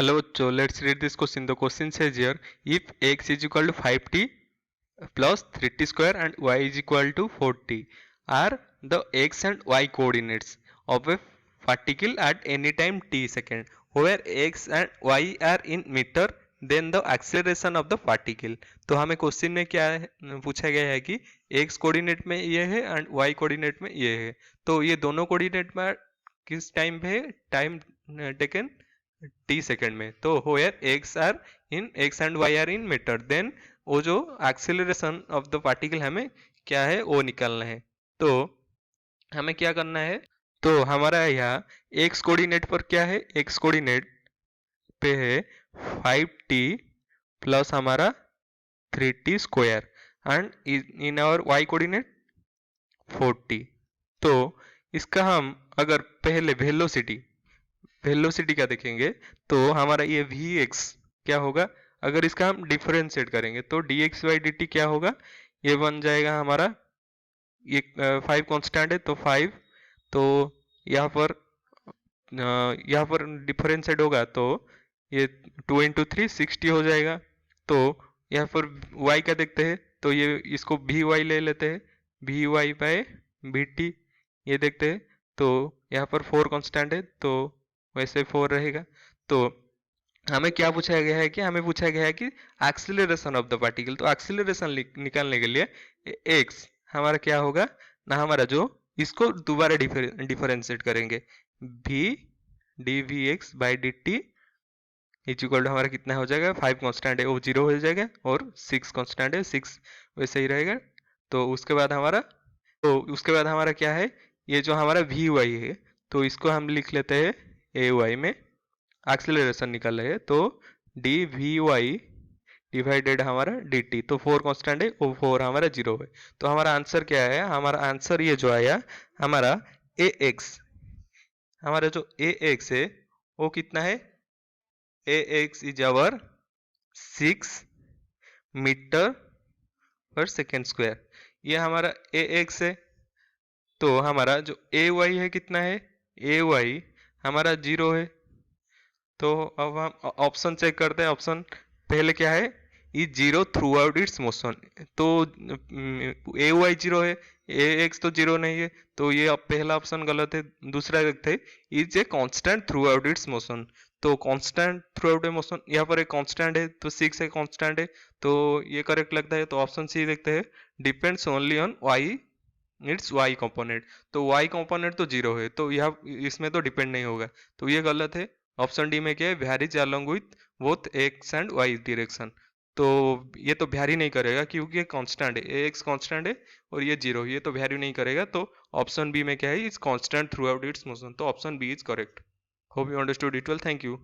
Hello, so let's read this question. The question says here, if x is equal to 5t plus 3t square and y is equal to 4t are the x and y coordinates of a particle at any time t second, where x and y are in meter, then the acceleration of the particle. तो हमें question में क्या है, पूछा गया है कि x coordinate में ये है एंड y कोऑर्डिनेट में ये है, तो ये दोनों कोऑर्डिनेट में किस टाइम पे है, टाइम टेकन टी सेकेंड में, तो where x and y are in metre, then वो जो एक्सेलरेशन ऑफ द पार्टिकल हमें क्या है वो निकालना है। तो हमें क्या करना है, तो हमारा यहाँ एक्स कोऑर्डिनेट पर क्या है, एक्स कोऑर्डिनेट पे है 5t प्लस हमारा 3t square and in our y coordinate 4t। तो इसका हम अगर पहले वेलोसिटी क्या देखेंगे, तो हमारा ये वी एक्स क्या होगा, अगर इसका हम डिफरेंशिएट करेंगे तो D x by d T क्या होगा, ये बन जाएगा हमारा, ये 5 कांस्टेंट है तो 5, तो यहाँ पर डिफरेंशिएट होगा तो ये 2 इंटू 3 60 हो जाएगा। तो यहाँ पर y का देखते हैं, तो ये इसको भी वाई ले लेते हैं, भी वाई बाय बी टी, ये देखते हैं। तो यहाँ पर 4 कांस्टेंट है तो वैसे 4 रहेगा। तो हमें क्या पूछा गया है, कि हमें पूछा गया है कि एक्सीलरेशन ऑफ द पार्टिकल, तो एक्सीलरेशन निकालने के लिए एक्स हमारा क्या होगा ना, हमारा जो इसको दोबारा डिफरेंशिएट करेंगे, भी d v x by d t is equal to हमारा कितना हो जाएगा, 5 कांस्टेंट है वो 0 हो जाएगा और 6 कांस्टेंट है 6 वैसे ही रहेगा। तो उसके बाद हमारा क्या है, ये जो हमारा वी वाई है, तो इसको हम लिख लेते हैं ए वाई में, एक्सेलरेशन निकाल रहे हैं तो डी वी वाई डिवाइडेड हमारा डी टी, तो 4 कांस्टेंट है वो 4 हमारा 0 है। तो हमारा आंसर क्या है, हमारा आंसर ये जो आया हमारा ए एक्स, हमारा जो ए एक्स है वो कितना है, ए एक्स इज आवर 6 मीटर पर सेकेंड स्क्वायर, ये हमारा ए एक्स है। तो हमारा जो ए वाई है कितना है, ए वाई हमारा 0 है। तो अब हम ऑप्शन चेक करते हैं, ऑप्शन पहले क्या है, is 0 through out its motion, तो ए वाई 0 है, ए एक्स तो 0 नहीं है, तो ये अब पहला ऑप्शन गलत है। दूसरा देखते हैं, is a constant throughout its motion, तो कांस्टेंट थ्रू आउट ए मोशन, यहाँ पर एक कांस्टेंट है तो 6 एक कांस्टेंट है, तो ये करेक्ट लगता है। तो ऑप्शन सी देखते हैं, depends only on y it's y component, तो वाई कंपोनेंट तो 0 है, तो यह इसमें तो डिपेंड नहीं होगा, तो ये गलत है। ऑप्शन डी में क्या है, varies along with both x and y direction, तो ये तो वेरी नहीं करेगा क्योंकि ये कांस्टेंट है, एक्स कांस्टेंट है और ये 0, ये तो वेरी नहीं करेगा। तो ऑप्शन बी में क्या है, is constant throughout its motion, तो option B is correct. Hope you understood it well, thank you.